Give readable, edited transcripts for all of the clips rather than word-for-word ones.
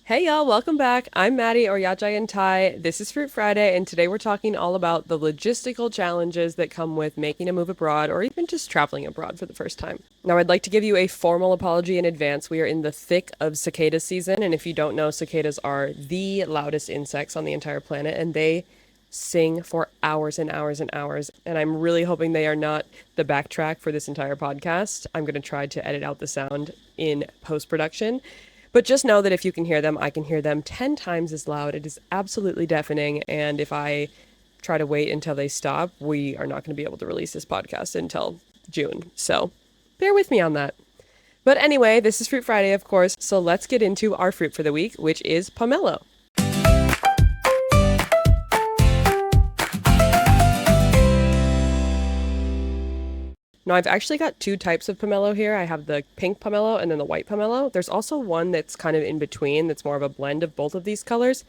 Hey y'all, welcome back. I'm Maddie or Yajai and Tai. This is Fruit Friday, and today we're talking all about the logistical challenges that come with making a move abroad or even just traveling abroad for the first time. Now, I'd like to give you a formal apology in advance. We are in the thick of cicada season, and if you don't know, cicadas are the loudest insects on the entire planet, and they sing for hours and hours and hours. And I'm really hoping they are not the backtrack for this entire podcast. I'm going to try to edit out the sound in post production. But just know that if you can hear them, I can hear them 10 times as loud. It is absolutely deafening. And if I try to wait until they stop, we are not going to be able to release this podcast until June. So bear with me on that. But anyway, this is Fruit Friday, of course. So let's get into our fruit for the week, which is pomelo. Now, I've actually got two types of pomelo here. I have the pink pomelo and then the white pomelo. There's also one that's kind of in between that's more of a blend of both of these colors.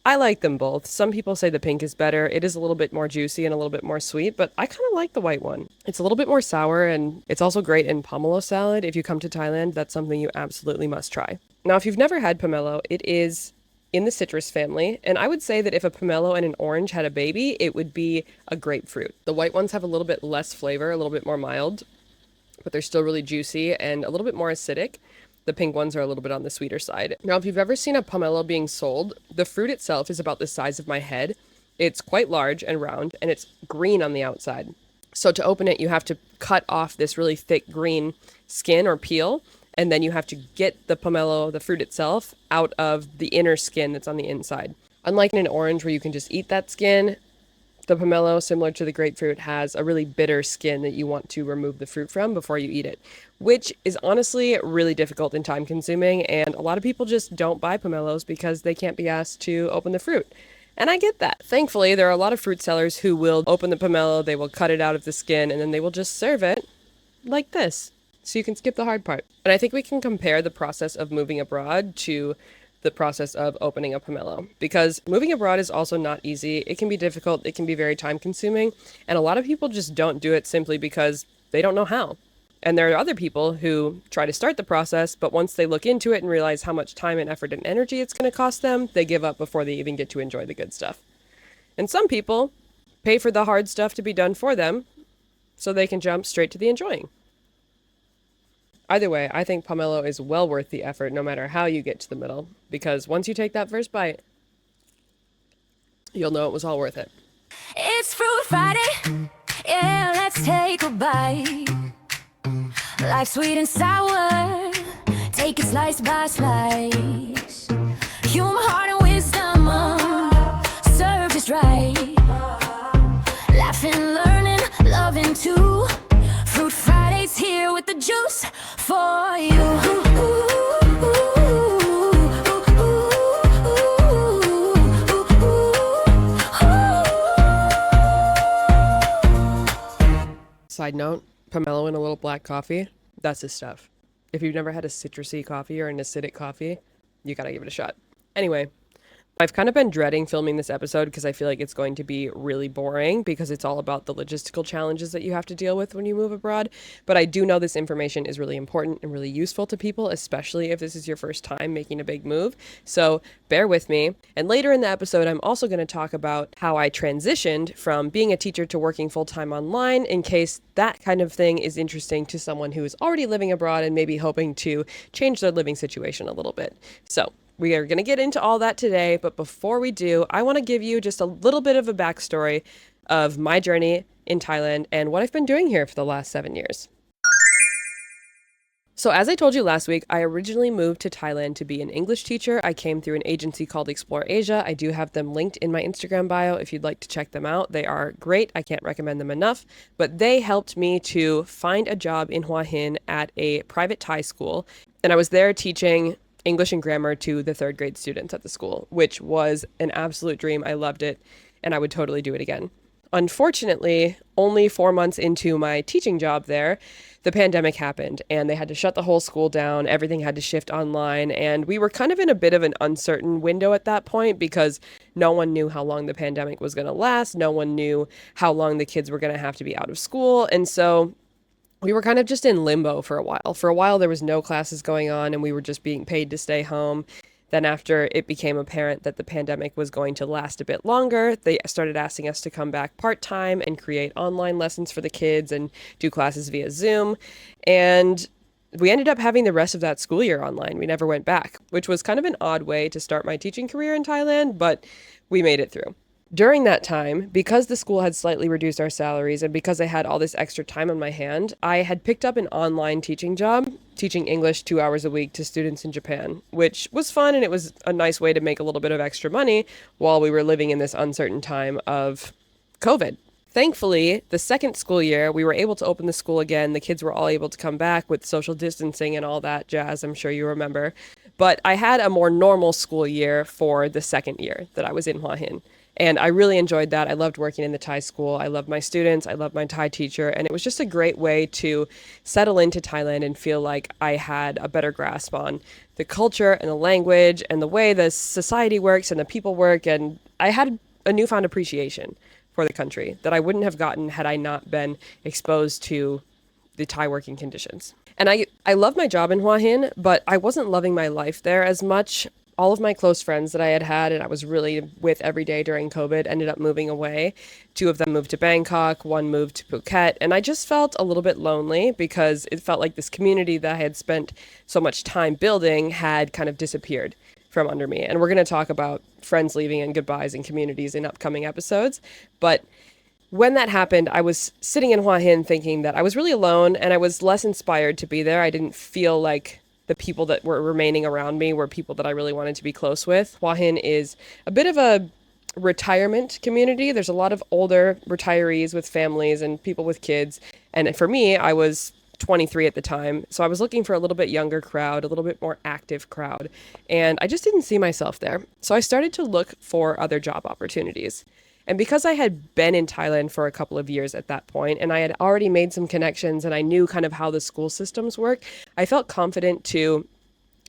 I like them both. Some people say the pink is better. It is a little bit more juicy and a little bit more sweet, but I kind of like the white one. It's a little bit more sour, and it's also great in pomelo salad. If you come to Thailand, that's something you absolutely must try. Now, if you've never had pomelo, it is in the citrus family, and I would say that if a pomelo and an orange had a baby, it would be a grapefruit. The white ones have a little bit less flavor, a little bit more mild, but they're still really juicy and a little bit more acidic. The pink ones are a little bit on the sweeter side. Now, if you've ever seen a pomelo being sold, the fruit itself is about the size of my head. It's quite large and round, and it's green on the outside. So to open it, you have to cut off this really thick green skin or peel, and then you have to get the pomelo, the fruit itself, out of the inner skin that's on the inside. Unlike in an orange where you can just eat that skin, the pomelo, similar to the grapefruit, has a really bitter skin that you want to remove the fruit from before you eat it, which is honestly really difficult and time consuming, and a lot of people just don't buy pomelos because they can't be asked to open the fruit. And I get that. Thankfully, there are a lot of fruit sellers who will open the pomelo, they will cut it out of the skin, and then they will just serve it like this. So you can skip the hard part. And I think we can compare the process of moving abroad to the process of opening a pomelo, because moving abroad is also not easy. It can be difficult. It can be very time consuming. And a lot of people just don't do it simply because they don't know how. And there are other people who try to start the process, but once they look into it and realize how much time and effort and energy it's going to cost them, they give up before they even get to enjoy the good stuff. And some people pay for the hard stuff to be done for them so they can jump straight to the enjoying. Either way, I think pomelo is well worth the effort no matter how you get to the middle, because once you take that first bite, you'll know it was all worth it. It's Fruit Friday, yeah, let's take a bite. Life's sweet and sour, take it slice by slice. Humor, heart, and wisdom, served just right. Laughing, learning, loving too. Fruit Friday's here with the juice for you. Side note, pomelo in a little black coffee, that's his stuff. If you've never had a citrusy coffee or an acidic coffee, you gotta give it a shot. Anyway, I've kind of been dreading filming this episode because I feel like it's going to be really boring because it's all about the logistical challenges that you have to deal with when you move abroad. But I do know this information is really important and really useful to people, especially if this is your first time making a big move. So bear with me. And later in the episode, I'm also going to talk about how I transitioned from being a teacher to working full-time online, in case that kind of thing is interesting to someone who is already living abroad and maybe hoping to change their living situation a little bit. So we are going to get into all that today, but before we do, I want to give you just a little bit of a backstory of my journey in Thailand and what I've been doing here for the last 7 years. So as I told you last week, I originally moved to Thailand to be an English teacher. I came through an agency called Explore Asia. I do have them linked in my Instagram bio if you'd like to check them out. They are great. I can't recommend them enough, but they helped me to find a job in Hua Hin at a private Thai school. And I was there teaching English and grammar to the third grade students at the school, which was an absolute dream. I loved it, and I would totally do it again. Unfortunately, only 4 months into my teaching job there, the pandemic happened, and they had to shut the whole school down. Everything had to shift online, and we were kind of in a bit of an uncertain window at that point because no one knew how long the pandemic was going to last. No one knew how long the kids were going to have to be out of school, and so we were kind of just in limbo for a while. For a while, there was no classes going on, and we were just being paid to stay home. Then after it became apparent that the pandemic was going to last a bit longer, they started asking us to come back part-time and create online lessons for the kids and do classes via Zoom. And we ended up having the rest of that school year online. We never went back, which was kind of an odd way to start my teaching career in Thailand, but we made it through. During that time, because the school had slightly reduced our salaries and because I had all this extra time on my hand, I had picked up an online teaching job, teaching English 2 hours a week to students in Japan, which was fun and it was a nice way to make a little bit of extra money while we were living in this uncertain time of COVID. Thankfully, the second school year, we were able to open the school again. The kids were all able to come back with social distancing and all that jazz, I'm sure you remember. But I had a more normal school year for the second year that I was in Hua Hin. And I really enjoyed that. I loved working in the Thai school. I loved my students. I loved my Thai teacher. And it was just a great way to settle into Thailand and feel like I had a better grasp on the culture and the language and the way the society works and the people work. And I had a newfound appreciation for the country that I wouldn't have gotten had I not been exposed to the Thai working conditions. And I love my job in Hua Hin, but I wasn't loving my life there as much. All of my close friends that I had and I was really with every day during COVID ended up moving away. Two of them moved to Bangkok, one moved to Phuket, and I just felt a little bit lonely because it felt like this community that I had spent so much time building had kind of disappeared from under me. And we're going to talk about friends leaving and goodbyes and communities in upcoming episodes. But when that happened, I was sitting in Hua Hin thinking that I was really alone and I was less inspired to be there. I didn't feel like the people that were remaining around me were people that I really wanted to be close with. Hua Hin is a bit of a retirement community. There's a lot of older retirees with families and people with kids. And for me, I was 23 at the time. So I was looking for a little bit younger crowd, a little bit more active crowd. And I just didn't see myself there. So I started to look for other job opportunities. And because I had been in Thailand for a couple of years at that point, and I had already made some connections and I knew kind of how the school systems work, I felt confident to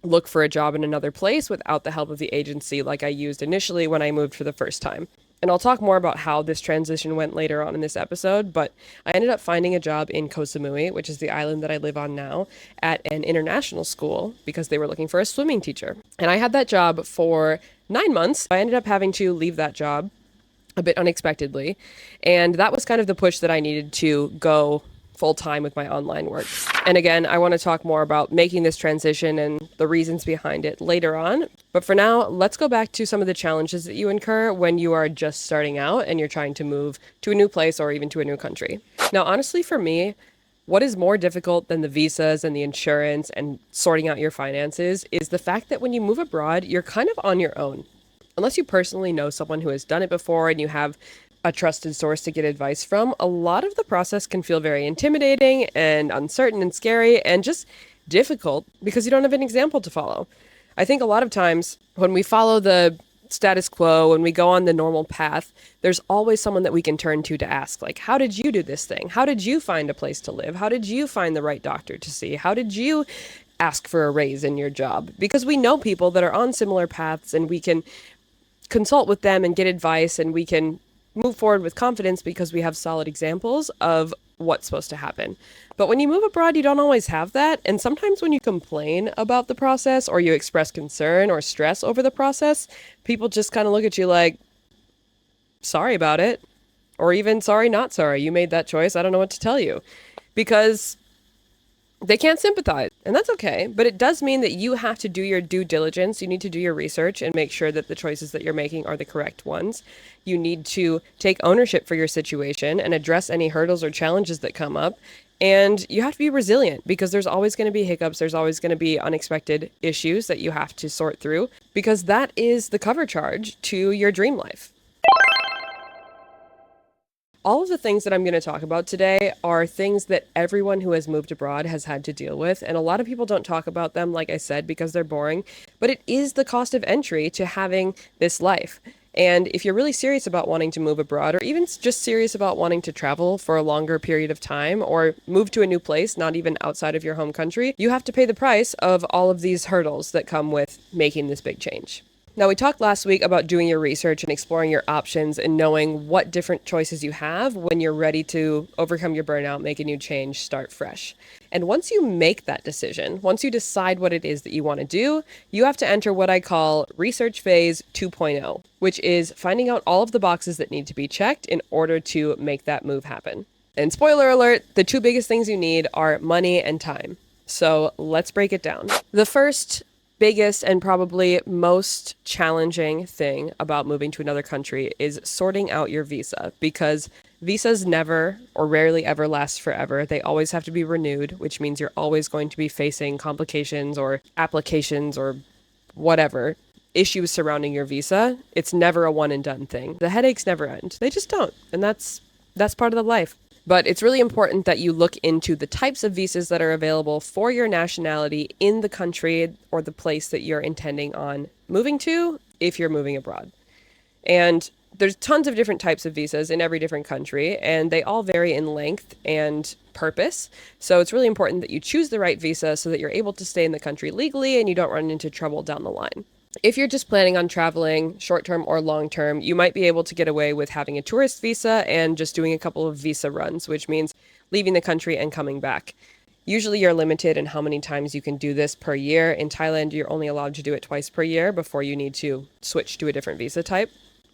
look for a job in another place without the help of the agency like I used initially when I moved for the first time. And I'll talk more about how this transition went later on in this episode, but I ended up finding a job in Koh Samui, which is the island that I live on now, at an international school because they were looking for a swimming teacher. And I had that job for 9 months. I ended up having to leave that job a bit unexpectedly. And that was kind of the push that I needed to go full time with my online work. And again, I want to talk more about making this transition and the reasons behind it later on. But for now, let's go back to some of the challenges that you incur when you are just starting out and you're trying to move to a new place or even to a new country. Now, honestly, for me, what is more difficult than the visas and the insurance and sorting out your finances is the fact that when you move abroad, you're kind of on your own. Unless you personally know someone who has done it before and you have a trusted source to get advice from, a lot of the process can feel very intimidating and uncertain and scary and just difficult because you don't have an example to follow. I think a lot of times when we follow the status quo, when we go on the normal path, there's always someone that we can turn to ask, like, how did you do this thing? How did you find a place to live? How did you find the right doctor to see? How did you ask for a raise in your job? Because we know people that are on similar paths and we can consult with them and get advice and we can move forward with confidence because we have solid examples of what's supposed to happen. But when you move abroad, you don't always have that. And sometimes when you complain about the process or you express concern or stress over the process, people just kind of look at you like, sorry about it. Or even sorry, not sorry. You made that choice. I don't know what to tell you. Because they can't sympathize, and that's okay. But it does mean that you have to do your due diligence. You need to do your research and make sure that the choices that you're making are the correct ones. You need to take ownership for your situation and address any hurdles or challenges that come up. And you have to be resilient because there's always going to be hiccups. There's always going to be unexpected issues that you have to sort through because that is the cover charge to your dream life. All of the things that I'm going to talk about today are things that everyone who has moved abroad has had to deal with. And a lot of people don't talk about them, like I said, because they're boring. But it is the cost of entry to having this life. And if you're really serious about wanting to move abroad, or even just serious about wanting to travel for a longer period of time, or move to a new place, not even outside of your home country, you have to pay the price of all of these hurdles that come with making this big change. Now, we talked last week about doing your research and exploring your options and knowing what different choices you have when you're ready to overcome your burnout, make a new change, start fresh. And once you make that decision, once you decide what it is that you want to do, you have to enter what I call research phase 2.0, which is finding out all of the boxes that need to be checked in order to make that move happen. And spoiler alert, the two biggest things you need are money and time. So let's break it down. The first biggest and probably most challenging thing about moving to another country is sorting out your visa, because visas never or rarely ever last forever. They always have to be renewed, which means you're always going to be facing complications or applications or whatever issues surrounding your visa. It's never a one and done thing. The headaches never end. They just don't. And that's part of the life. But it's really important that you look into the types of visas that are available for your nationality in the country or the place that you're intending on moving to if you're moving abroad. And there's tons of different types of visas in every different country, and they all vary in length and purpose. So it's really important that you choose the right visa so that you're able to stay in the country legally and you don't run into trouble down the line. If you're just planning on traveling short-term or long-term, you might be able to get away with having a tourist visa and just doing a couple of visa runs, which means leaving the country and coming back. Usually you're limited in how many times you can do this per year. In Thailand, you're only allowed to do it twice per year before you need to switch to a different visa type.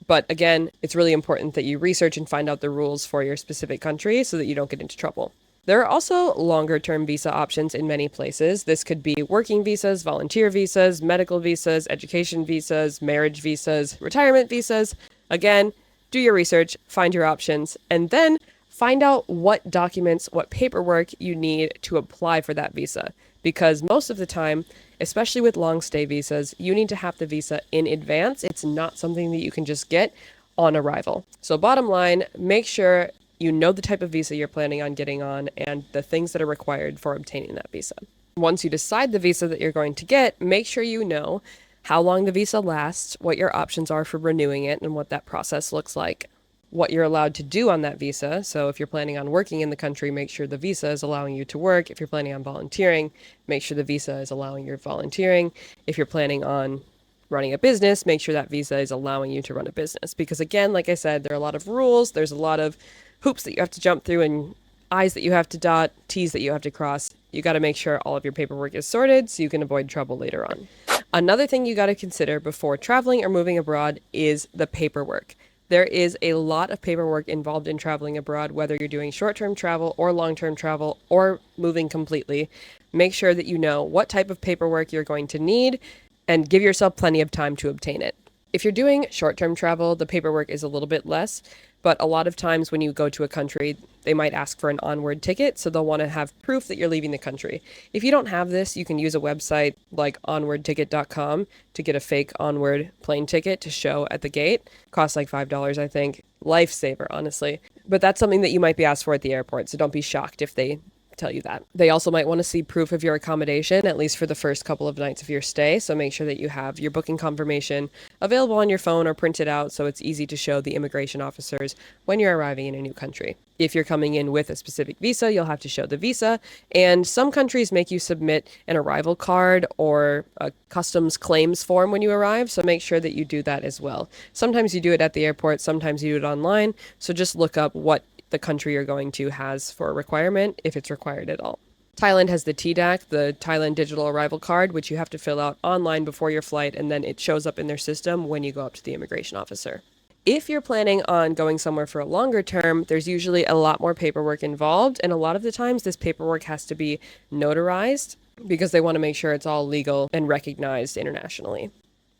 But again, it's really important that you research and find out the rules for your specific country so that you don't get into trouble. There are also longer-term visa options in many places. This could be working visas, volunteer visas, medical visas, education visas, marriage visas, retirement visas. Again, do your research, find your options, and then find out what documents, what paperwork you need to apply for that visa. Because most of the time, especially with long stay visas, you need to have the visa in advance. It's not something that you can just get on arrival. So bottom line, make sure you know the type of visa you're planning on getting on and the things that are required for obtaining that visa. Once you decide the visa that you're going to get, make sure you know how long the visa lasts, what your options are for renewing it, and what that process looks like. What you're allowed to do on that visa. So if you're planning on working in the country, make sure the visa is allowing you to work. If you're planning on volunteering, make sure the visa is allowing your volunteering. If you're planning on running a business, make sure that visa is allowing you to run a business. Because again, like I said, there are a lot of rules. There's a lot of hoops that you have to jump through and I's that you have to dot, T's that you have to cross. You got to make sure all of your paperwork is sorted so you can avoid trouble later on. Another thing you got to consider before traveling or moving abroad is the paperwork. There is a lot of paperwork involved in traveling abroad, whether you're doing short-term travel or long-term travel or moving completely. Make sure that you know what type of paperwork you're going to need and give yourself plenty of time to obtain it. If you're doing short-term travel, the paperwork is a little bit less, but a lot of times when you go to a country, they might ask for an onward ticket, so they'll want to have proof that you're leaving the country. If you don't have this, you can use a website like onwardticket.com to get a fake onward plane ticket to show at the gate. Costs like $5, I think. Lifesaver, honestly. But that's something that you might be asked for at the airport, so don't be shocked if they tell you that. They also might want to see proof of your accommodation, at least for the first couple of nights of your stay, so make sure that you have your booking confirmation available on your phone or printed out so it's easy to show the immigration officers when you're arriving in a new country. If you're coming in with a specific visa, you'll have to show the visa, and some countries make you submit an arrival card or a customs claims form when you arrive, so make sure that you do that as well. Sometimes you do it at the airport, sometimes you do it online, so just look up what the country you're going to has for a requirement, if it's required at all. Thailand has the TDAC, the Thailand Digital Arrival Card, which you have to fill out online before your flight, and then it shows up in their system when you go up to the immigration officer. If you're planning on going somewhere for a longer term, there's usually a lot more paperwork involved, and a lot of the times this paperwork has to be notarized because they want to make sure it's all legal and recognized internationally.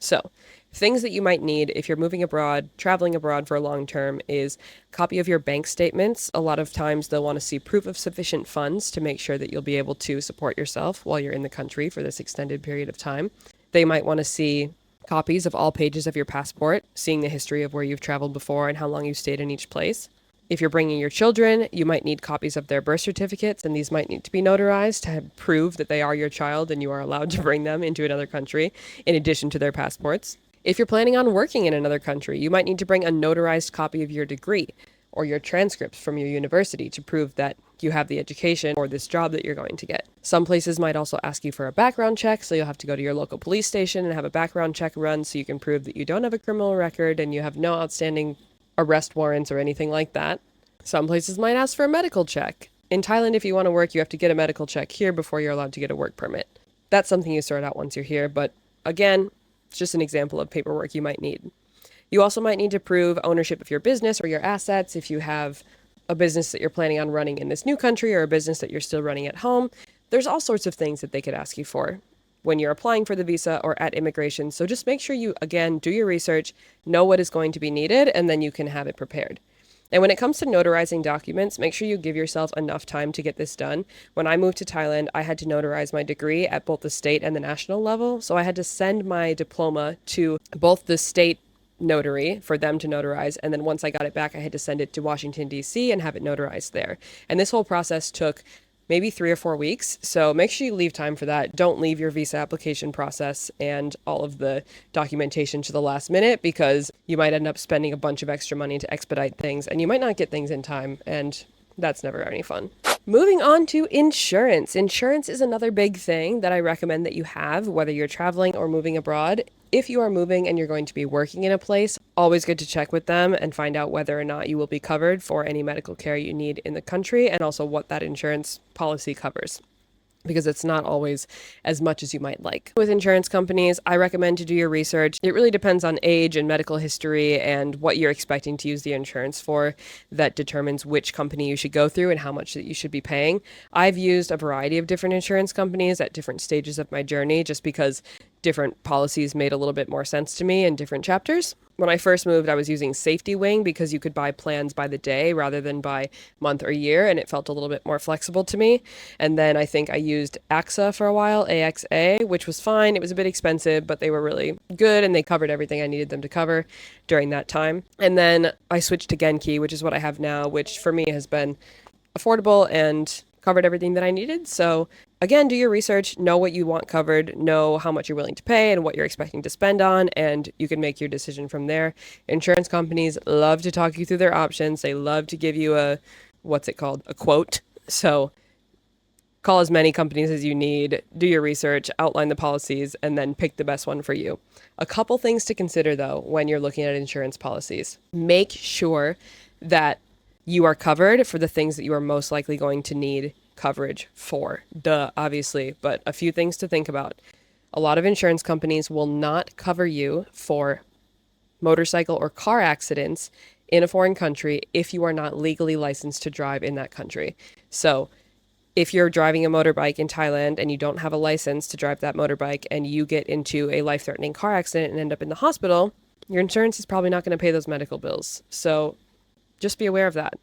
So, things that you might need if you're moving abroad, traveling abroad for a long term is a copy of your bank statements. A lot of times they'll want to see proof of sufficient funds to make sure that you'll be able to support yourself while you're in the country for this extended period of time. They might want to see copies of all pages of your passport, seeing the history of where you've traveled before and how long you stayed in each place. If you're bringing your children, you might need copies of their birth certificates, and these might need to be notarized to prove that they are your child and you are allowed to bring them into another country in addition to their passports. If you're planning on working in another country, you might need to bring a notarized copy of your degree or your transcripts from your university to prove that you have the education for this job that you're going to get. Some places might also ask you for a background check, so you'll have to go to your local police station and have a background check run so you can prove that you don't have a criminal record and you have no outstanding arrest warrants or anything like that. Some places might ask for a medical check. In Thailand, if you want to work, you have to get a medical check here before you're allowed to get a work permit. That's something you sort out once you're here, but again, it's just an example of paperwork you might need. You also might need to prove ownership of your business or your assets if you have a business that you're planning on running in this new country or a business that you're still running at home. There's all sorts of things that they could ask you for when you're applying for the visa or at immigration. So just make sure you, again, do your research, know what is going to be needed, and then you can have it prepared. And when it comes to notarizing documents, make sure you give yourself enough time to get this done. When I moved to Thailand, I had to notarize my degree at both the state and the national level. So I had to send my diploma to both the state notary for them to notarize. And then once I got it back, I had to send it to Washington, D.C. and have it notarized there. And this whole process took maybe 3 or 4 weeks. So make sure you leave time for that. Don't leave your visa application process and all of the documentation to the last minute, because you might end up spending a bunch of extra money to expedite things and you might not get things in time, and that's never any fun. Moving on to insurance. Insurance is another big thing that I recommend that you have, whether you're traveling or moving abroad. If you are moving and you're going to be working in a place, always good to check with them and find out whether or not you will be covered for any medical care you need in the country, and also what that insurance policy covers, because it's not always as much as you might like. With insurance companies, I recommend to do your research. It really depends on age and medical history and what you're expecting to use the insurance for that determines which company you should go through and how much that you should be paying. I've used a variety of different insurance companies at different stages of my journey just because different policies made a little bit more sense to me in different chapters. When I first moved, I was using Safety Wing because you could buy plans by the day rather than by month or year, and it felt a little bit more flexible to me. And then I think I used AXA for a while, AXA, which was fine. It was a bit expensive, but they were really good and they covered everything I needed them to cover during that time. And then I switched to Genki, which is what I have now, which for me has been affordable and covered everything that I needed. So again, do your research, know what you want covered, know how much you're willing to pay and what you're expecting to spend on, and you can make your decision from there. Insurance companies love to talk you through their options. They love to give you a quote. So call as many companies as you need, do your research, outline the policies, and then pick the best one for you. A couple things to consider though when you're looking at insurance policies. Make sure that you are covered for the things that you are most likely going to need coverage for. Duh, obviously, but a few things to think about. A lot of insurance companies will not cover you for motorcycle or car accidents in a foreign country if you are not legally licensed to drive in that country. So if you're driving a motorbike in Thailand and you don't have a license to drive that motorbike and you get into a life-threatening car accident and end up in the hospital, your insurance is probably not going to pay those medical bills. So just be aware of that.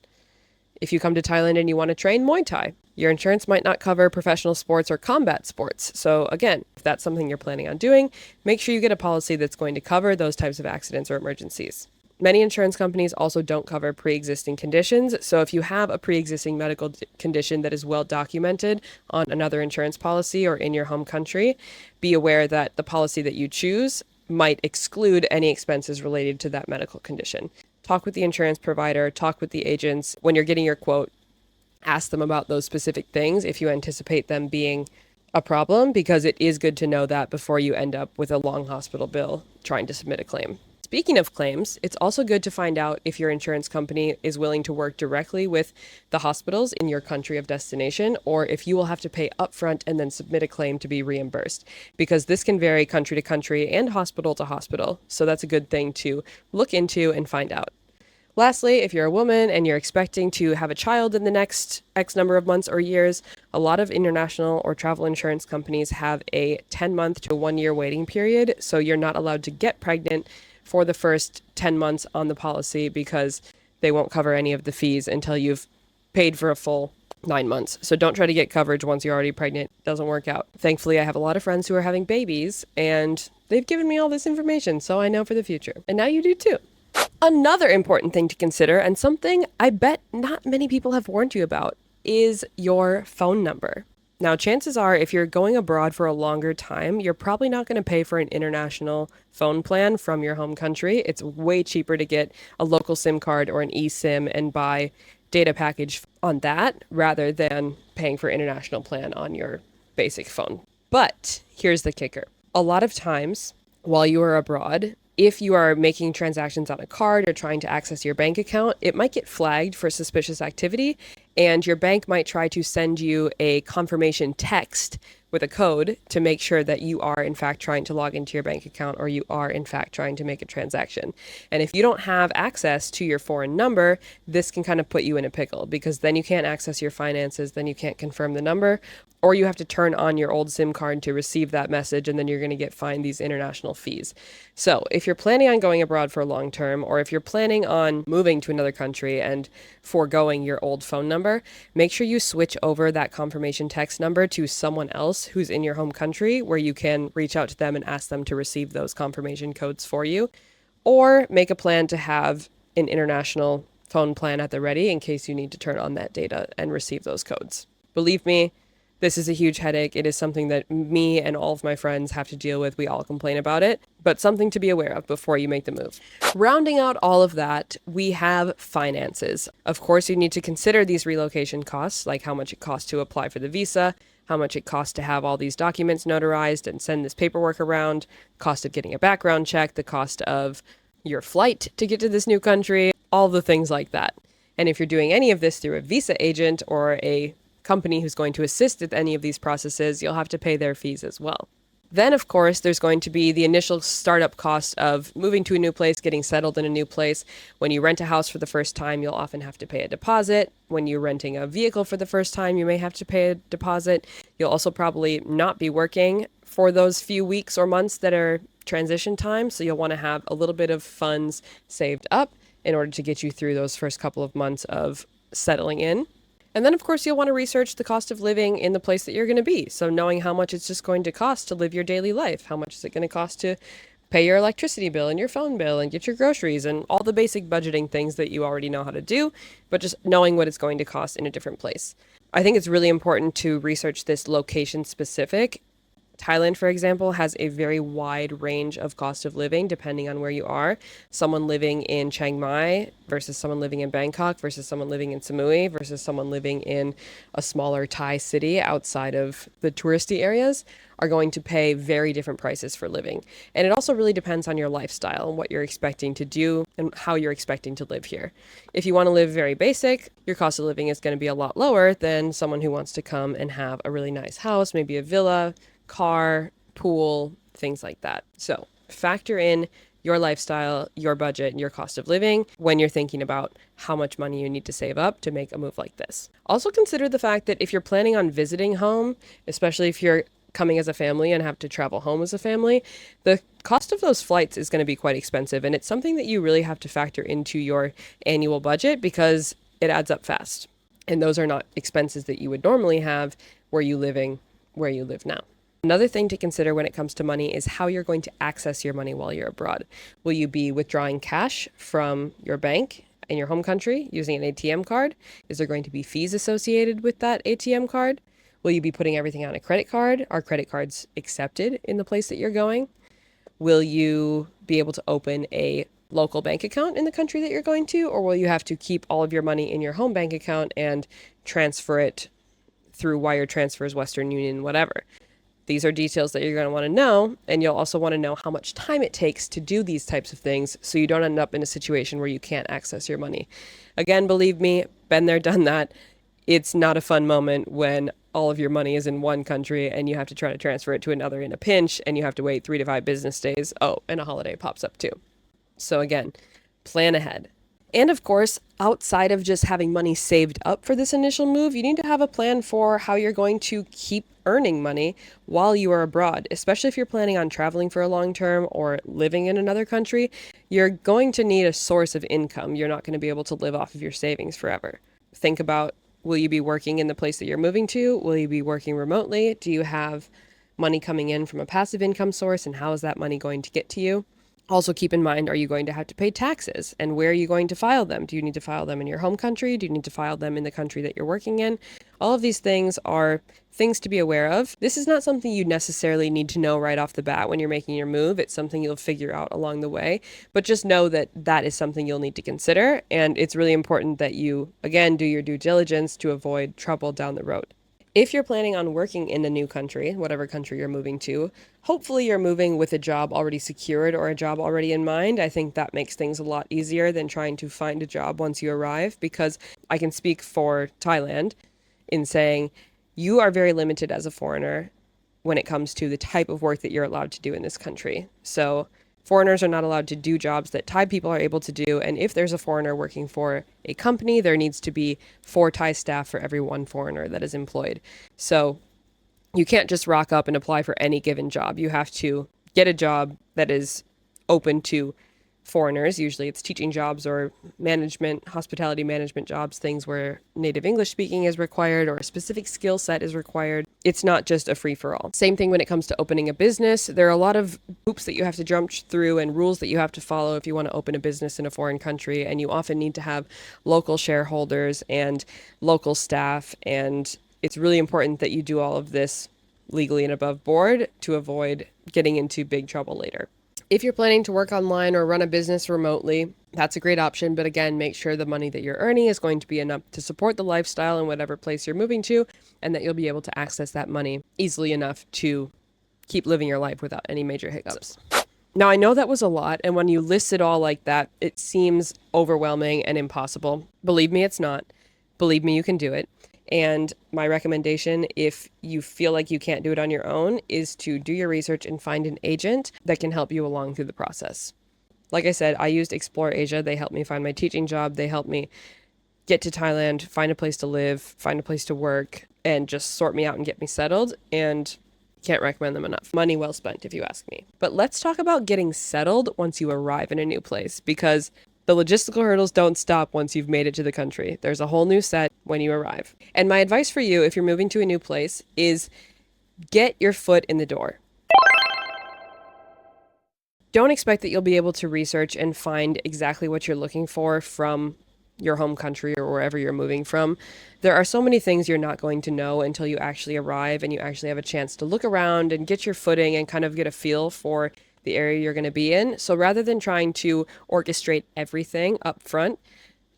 If you come to Thailand and you want to train Muay Thai, your insurance might not cover professional sports or combat sports. So again, if that's something you're planning on doing, make sure you get a policy that's going to cover those types of accidents or emergencies. Many insurance companies also don't cover pre-existing conditions. So if you have a pre-existing medical condition that is well documented on another insurance policy or in your home country, be aware that the policy that you choose might exclude any expenses related to that medical condition. Talk with the insurance provider, talk with the agents. When you're getting your quote, ask them about those specific things if you anticipate them being a problem, because it is good to know that before you end up with a long hospital bill trying to submit a claim. Speaking of claims, it's also good to find out if your insurance company is willing to work directly with the hospitals in your country of destination, or if you will have to pay upfront and then submit a claim to be reimbursed, because this can vary country to country and hospital to hospital. So that's a good thing to look into and find out. Lastly, if you're a woman and you're expecting to have a child in the next X number of months or years, a lot of international or travel insurance companies have a 10-month to 1-year waiting period. So you're not allowed to get pregnant for the first 10 months on the policy, because they won't cover any of the fees until you've paid for a full 9 months. So don't try to get coverage once you're already pregnant. It doesn't work out. Thankfully, I have a lot of friends who are having babies and they've given me all this information, so I know for the future. And now you do too. Another important thing to consider, and something I bet not many people have warned you about, is your phone number. Now, chances are if you're going abroad for a longer time, you're probably not going to pay for an international phone plan from your home country. It's way cheaper to get a local SIM card or an eSIM and buy data package on that rather than paying for international plan on your basic phone. But here's the kicker. A lot of times while you are abroad, if you are making transactions on a card or trying to access your bank account, it might get flagged for suspicious activity, and your bank might try to send you a confirmation text with a code to make sure that you are in fact trying to log into your bank account or you are in fact trying to make a transaction. And if you don't have access to your foreign number, this can kind of put you in a pickle because then you can't access your finances, then you can't confirm the number, or you have to turn on your old SIM card to receive that message, and then you're going to get fined these international fees. So, if you're planning on going abroad for long term, or if you're planning on moving to another country and foregoing your old phone number, make sure you switch over that confirmation text number to someone else who's in your home country where you can reach out to them and ask them to receive those confirmation codes for you, or make a plan to have an international phone plan at the ready in case you need to turn on that data and receive those codes. Believe me, this is a huge headache. It is something that me and all of my friends have to deal with. We all complain about it, but something to be aware of before you make the move. Rounding out all of that, we have finances. Of course, you need to consider these relocation costs, like how much it costs to apply for the visa, how much it costs to have all these documents notarized and send this paperwork around, cost of getting a background check, the cost of your flight to get to this new country, all the things like that. And if you're doing any of this through a visa agent or a company who's going to assist with any of these processes, you'll have to pay their fees as well. Then, of course, there's going to be the initial startup cost of moving to a new place, getting settled in a new place. When you rent a house for the first time, you'll often have to pay a deposit. When you're renting a vehicle for the first time, you may have to pay a deposit. You'll also probably not be working for those few weeks or months that are transition time, so you'll want to have a little bit of funds saved up in order to get you through those first couple of months of settling in. And then, of course, you'll want to research the cost of living in the place that you're going to be. So knowing how much it's just going to cost to live your daily life. How much is it going to cost to pay your electricity bill and your phone bill and get your groceries and all the basic budgeting things that you already know how to do, but just knowing what it's going to cost in a different place. I think it's really important to research this location specific. Thailand, for example, has a very wide range of cost of living depending on where you are. Someone living in Chiang Mai versus someone living in Bangkok versus someone living in Samui versus someone living in a smaller Thai city outside of the touristy areas are going to pay very different prices for living. And it also really depends on your lifestyle and what you're expecting to do and how you're expecting to live here. If you want to live very basic, your cost of living is going to be a lot lower than someone who wants to come and have a really nice house, maybe a villa, car, pool, things like that. So factor in your lifestyle, your budget, and your cost of living when you're thinking about how much money you need to save up to make a move like this. Also consider the fact that if you're planning on visiting home, especially if you're coming as a family and have to travel home as a family, the cost of those flights is going to be quite expensive. And it's something that you really have to factor into your annual budget because it adds up fast. And those are not expenses that you would normally have where you live now. Another thing to consider when it comes to money is how you're going to access your money while you're abroad. Will you be withdrawing cash from your bank in your home country using an ATM card? Is there going to be fees associated with that ATM card? Will you be putting everything on a credit card? Are credit cards accepted in the place that you're going? Will you be able to open a local bank account in the country that you're going to? Or will you have to keep all of your money in your home bank account and transfer it through wire transfers, Western Union, whatever? These are details that you're going to want to know, and you'll also want to know how much time it takes to do these types of things so you don't end up in a situation where you can't access your money. Again, believe me, been there, done that. It's not a fun moment when all of your money is in one country and you have to try to transfer it to another in a pinch and you have to wait 3 to 5 business days. Oh, and a holiday pops up too. So again, plan ahead. And of course, outside of just having money saved up for this initial move, you need to have a plan for how you're going to keep earning money while you are abroad, especially if you're planning on traveling for a long term or living in another country. You're going to need a source of income. You're not going to be able to live off of your savings forever. Think about, will you be working in the place that you're moving to? Will you be working remotely? Do you have money coming in from a passive income source, and how is that money going to get to you? Also, keep in mind, are you going to have to pay taxes? And where are you going to file them? Do you need to file them in your home country? Do you need to file them in the country that you're working in? All of these things are things to be aware of. This is not something you necessarily need to know right off the bat when you're making your move. It's something you'll figure out along the way. But just know that that is something you'll need to consider. And it's really important that you, again, do your due diligence to avoid trouble down the road. If you're planning on working in a new country, whatever country you're moving to, hopefully you're moving with a job already secured or a job already in mind. I think that makes things a lot easier than trying to find a job once you arrive, because I can speak for Thailand in saying you are very limited as a foreigner when it comes to the type of work that you're allowed to do in this country. So foreigners are not allowed to do jobs that Thai people are able to do. And if there's a foreigner working for a company, there needs to be 4 Thai staff for every 1 foreigner that is employed. So you can't just rock up and apply for any given job. You have to get a job that is open to foreigners. Usually it's teaching jobs or management, hospitality management jobs, things where native English speaking is required or a specific skill set is required. It's not just a free for all. Same thing when it comes to opening a business. There are a lot of hoops that you have to jump through and rules that you have to follow if you want to open a business in a foreign country. And you often need to have local shareholders and local staff. And it's really important that you do all of this legally and above board to avoid getting into big trouble later. If you're planning to work online or run a business remotely, that's a great option. But again, make sure the money that you're earning is going to be enough to support the lifestyle in whatever place you're moving to, and that you'll be able to access that money easily enough to keep living your life without any major hiccups. Now, I know that was a lot, and when you list it all like that, it seems overwhelming and impossible. Believe me, it's not. Believe me, you can do it. And my recommendation, if you feel like you can't do it on your own, is to do your research and find an agent that can help you along through the process. Like I said, I used Explore Asia. They helped me find my teaching job. They helped me get to Thailand, find a place to live, find a place to work, and just sort me out and get me settled. And can't recommend them enough. Money well spent, if you ask me. But let's talk about getting settled once you arrive in a new place, because the logistical hurdles don't stop once you've made it to the country. There's a whole new set when you arrive. And my advice for you, if you're moving to a new place, is get your foot in the door. Don't expect that you'll be able to research and find exactly what you're looking for from your home country or wherever you're moving from. There are so many things you're not going to know until you actually arrive and you actually have a chance to look around and get your footing and kind of get a feel for the area you're going to be in. So rather than trying to orchestrate everything up front,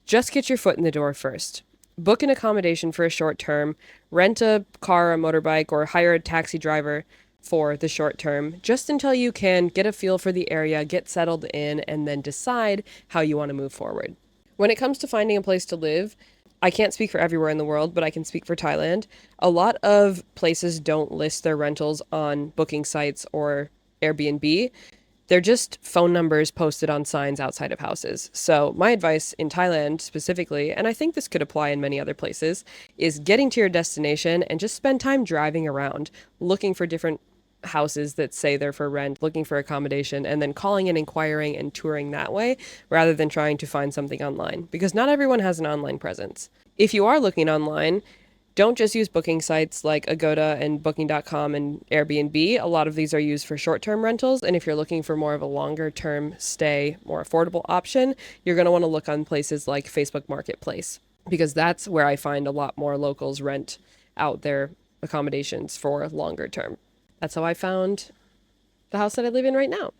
just get your foot in the door first. Book an accommodation for a short term, rent a car or a motorbike, or hire a taxi driver for the short term, just until you can get a feel for the area, get settled in, and then decide how you want to move forward. When it comes to finding a place to live, I can't speak for everywhere in the world, but I can speak for Thailand. A lot of places don't list their rentals on booking sites or Airbnb. They're just phone numbers posted on signs outside of houses. So my advice in Thailand specifically, and I think this could apply in many other places, is getting to your destination and just spend time driving around, looking for different houses that say they're for rent, looking for accommodation, and then calling and inquiring and touring that way rather than trying to find something online, because not everyone has an online presence. If you are looking online, don't just use booking sites like Agoda and Booking.com and Airbnb. A lot of these are used for short-term rentals, and if you're looking for more of a longer-term stay, more affordable option, you're going to want to look on places like Facebook Marketplace, because that's where I find a lot more locals rent out their accommodations for longer term. That's how I found the house that I live in right now,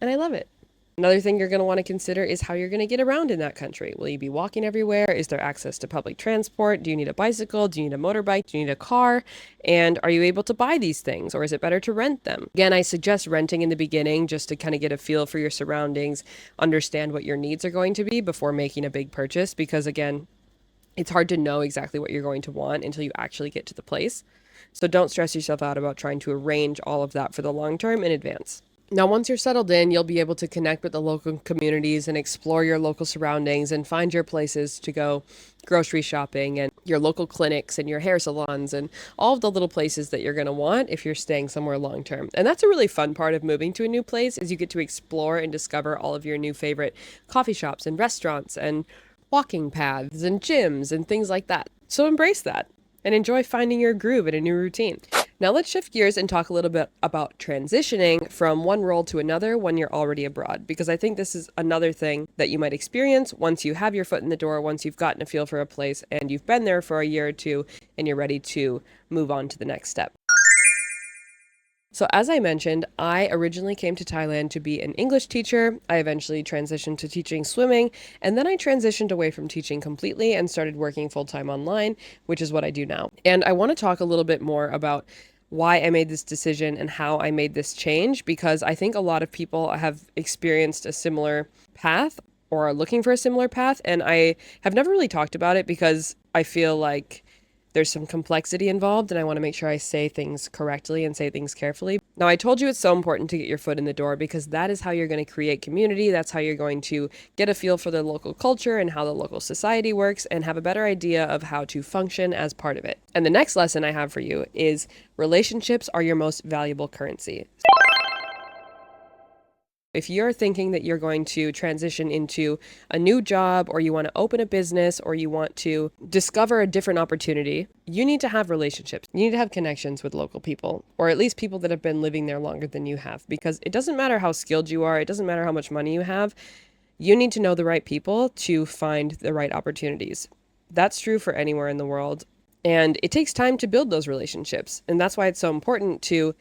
and I love it. Another thing you're going to want to consider is how you're going to get around in that country. Will you be walking everywhere? Is there access to public transport? Do you need a bicycle? Do you need a motorbike? Do you need a car? And are you able to buy these things, or is it better to rent them? Again, I suggest renting in the beginning just to kind of get a feel for your surroundings, understand what your needs are going to be before making a big purchase, because again, it's hard to know exactly what you're going to want until you actually get to the place. So don't stress yourself out about trying to arrange all of that for the long term in advance. Now, once you're settled in, you'll be able to connect with the local communities and explore your local surroundings and find your places to go grocery shopping and your local clinics and your hair salons and all of the little places that you're going to want if you're staying somewhere long term. And that's a really fun part of moving to a new place, is you get to explore and discover all of your new favorite coffee shops and restaurants and walking paths and gyms and things like that. So embrace that and enjoy finding your groove in a new routine. Now let's shift gears and talk a little bit about transitioning from one role to another when you're already abroad, because I think this is another thing that you might experience once you have your foot in the door, once you've gotten a feel for a place and you've been there for a year or two and you're ready to move on to the next step. So, as I mentioned, I originally came to Thailand to be an English teacher. I eventually transitioned to teaching swimming, and then I transitioned away from teaching completely and started working full time online, which is what I do now. And I want to talk a little bit more about why I made this decision and how I made this change, because I think a lot of people have experienced a similar path or are looking for a similar path. And I have never really talked about it because I feel like there's some complexity involved, and I want to make sure I say things correctly and say things carefully. Now, I told you it's so important to get your foot in the door because that is how you're going to create community. That's how you're going to get a feel for the local culture and how the local society works and have a better idea of how to function as part of it. And the next lesson I have for you is relationships are your most valuable currency. If you're thinking that you're going to transition into a new job, or you want to open a business, or you want to discover a different opportunity, you need to have relationships. You need to have connections with local people, or at least people that have been living there longer than you have, because it doesn't matter how skilled you are, it doesn't matter how much money you have, you need to know the right people to find the right opportunities. That's true for anywhere in the world, and it takes time to build those relationships, and that's why it's so important to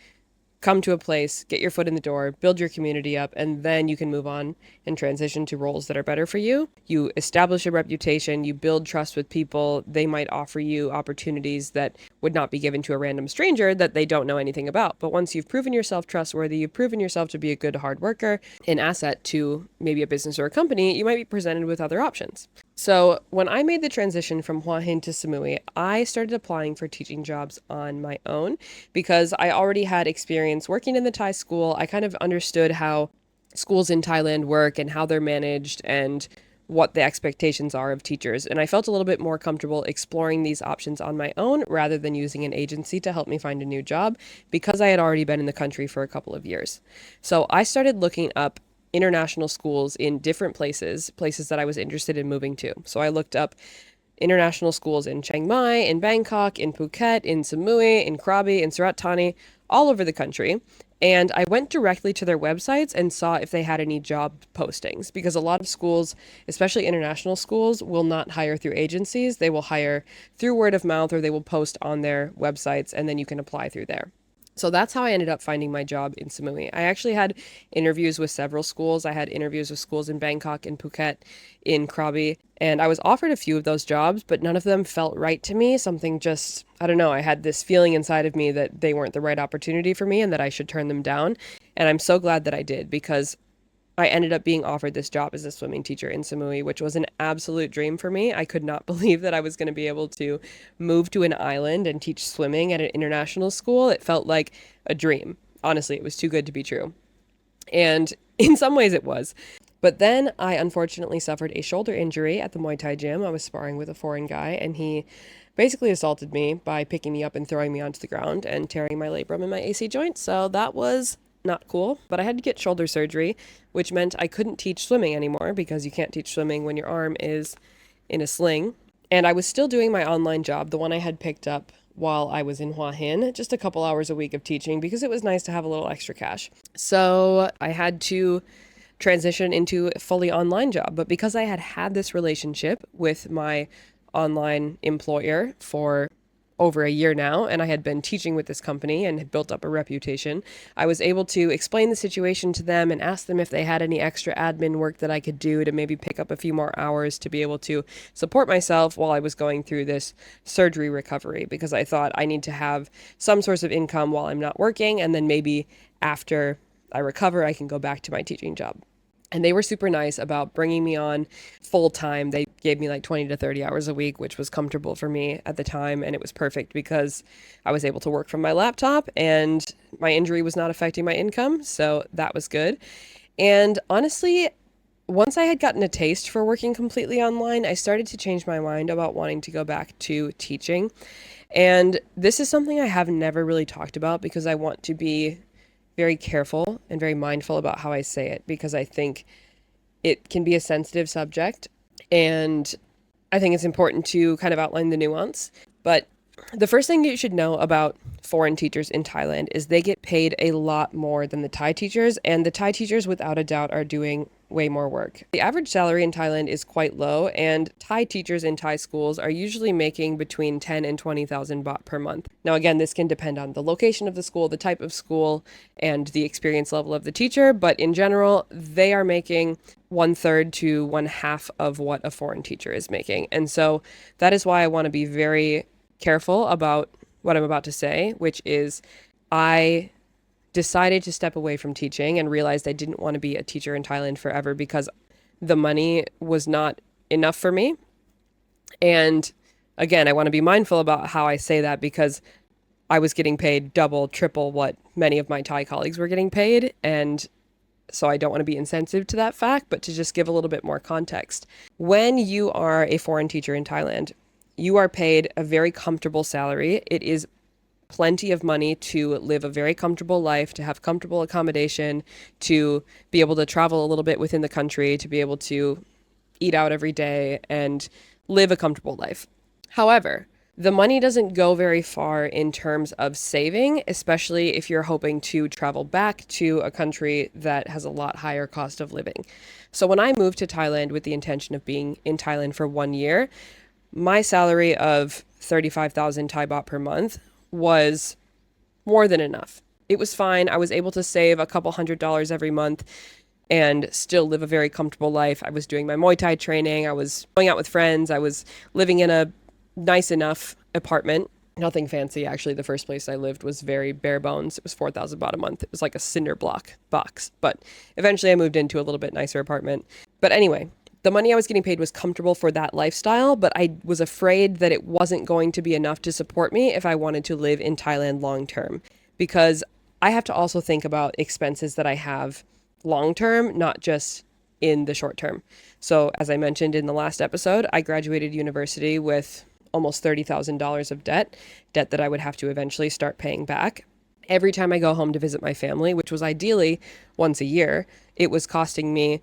come to a place, get your foot in the door, build your community up, and then you can move on and transition to roles that are better for you. You establish a reputation, you build trust with people. They might offer you opportunities that would not be given to a random stranger that they don't know anything about. But once you've proven yourself trustworthy, you've proven yourself to be a good hard worker, an asset to maybe a business or a company, you might be presented with other options. So when I made the transition from Hua Hin to Samui, I started applying for teaching jobs on my own because I already had experience working in the Thai school. I kind of understood how schools in Thailand work and how they're managed and what the expectations are of teachers. And I felt a little bit more comfortable exploring these options on my own rather than using an agency to help me find a new job because I had already been in the country for a couple of years. So I started looking up international schools in different places that I was interested in moving to. So I looked up international schools in Chiang Mai, in Bangkok, in Phuket, in Samui, in Krabi, in Surat Thani, all over the country. And I went directly to their websites and saw if they had any job postings because a lot of schools, especially international schools, will not hire through agencies. They will hire through word of mouth, or they will post on their websites and then you can apply through there. So that's how I ended up finding my job in Samui. I actually had interviews with several schools. I had interviews with schools in Bangkok, in Phuket, in Krabi, and I was offered a few of those jobs, but none of them felt right to me. Something just, I don't know, I had this feeling inside of me that they weren't the right opportunity for me and that I should turn them down. And I'm so glad that I did because I ended up being offered this job as a swimming teacher in Samui, which was an absolute dream for me. I could not believe that I was going to be able to move to an island and teach swimming at an international school. It felt like a dream. Honestly, it was too good to be true. And in some ways it was. But then I unfortunately suffered a shoulder injury at the Muay Thai gym. I was sparring with a foreign guy, and he basically assaulted me by picking me up and throwing me onto the ground and tearing my labrum and my AC joint. So that was not cool, but I had to get shoulder surgery, which meant I couldn't teach swimming anymore because you can't teach swimming when your arm is in a sling. And I was still doing my online job, the one I had picked up while I was in Hua Hin, just a couple hours a week of teaching because it was nice to have a little extra cash. So I had to transition into a fully online job. But because I had had this relationship with my online employer for over a year now, and I had been teaching with this company and had built up a reputation, I was able to explain the situation to them and ask them if they had any extra admin work that I could do to maybe pick up a few more hours to be able to support myself while I was going through this surgery recovery, because I thought I need to have some source of income while I'm not working, and then maybe after I recover, I can go back to my teaching job. And they were super nice about bringing me on full time. They gave me like 20 to 30 hours a week, which was comfortable for me at the time. And it was perfect because I was able to work from my laptop and my injury was not affecting my income. So that was good. And honestly, once I had gotten a taste for working completely online, I started to change my mind about wanting to go back to teaching. And this is something I have never really talked about because I want to be very careful and very mindful about how I say it because I think it can be a sensitive subject and I think it's important to kind of outline the nuance. But The first thing you should know about foreign teachers in Thailand is they get paid a lot more than the Thai teachers, and the Thai teachers, without a doubt, are doing way more work. The average salary in Thailand is quite low, and Thai teachers in Thai schools are usually making between 10 and 20,000 baht per month. Now, again, this can depend on the location of the school, the type of school, and the experience level of the teacher, but in general, they are making one third to one half of what a foreign teacher is making. And so that is why I want to be very careful about what I'm about to say, which is I decided to step away from teaching and realized I didn't want to be a teacher in Thailand forever because the money was not enough for me. And again, I want to be mindful about how I say that because I was getting paid double, triple what many of my Thai colleagues were getting paid. And so I don't want to be insensitive to that fact, but to just give a little bit more context. When you are a foreign teacher in Thailand, you are paid a very comfortable salary. It is plenty of money to live a very comfortable life, to have comfortable accommodation, to be able to travel a little bit within the country, to be able to eat out every day and live a comfortable life. However, the money doesn't go very far in terms of saving, especially if you're hoping to travel back to a country that has a lot higher cost of living. So when I moved to Thailand with the intention of being in Thailand for 1 year, my salary of 35,000 Thai baht per month was more than enough. It was fine. I was able to save a couple $100s every month and still live a very comfortable life. I was doing my Muay Thai training. I was going out with friends. I was living in a nice enough apartment. Nothing fancy, actually. The first place I lived was very bare bones. It was 4,000 baht a month. It was like a cinder block box. But eventually I moved into a little bit nicer apartment. But anyway, the money I was getting paid was comfortable for that lifestyle, but I was afraid that it wasn't going to be enough to support me if I wanted to live in Thailand long term. Because I have to also think about expenses that I have long term, not just in the short term. So, as I mentioned in the last episode, I graduated university with almost $30,000 of debt that I would have to eventually start paying back. Every time I go home to visit my family, which was ideally once a year, it was costing me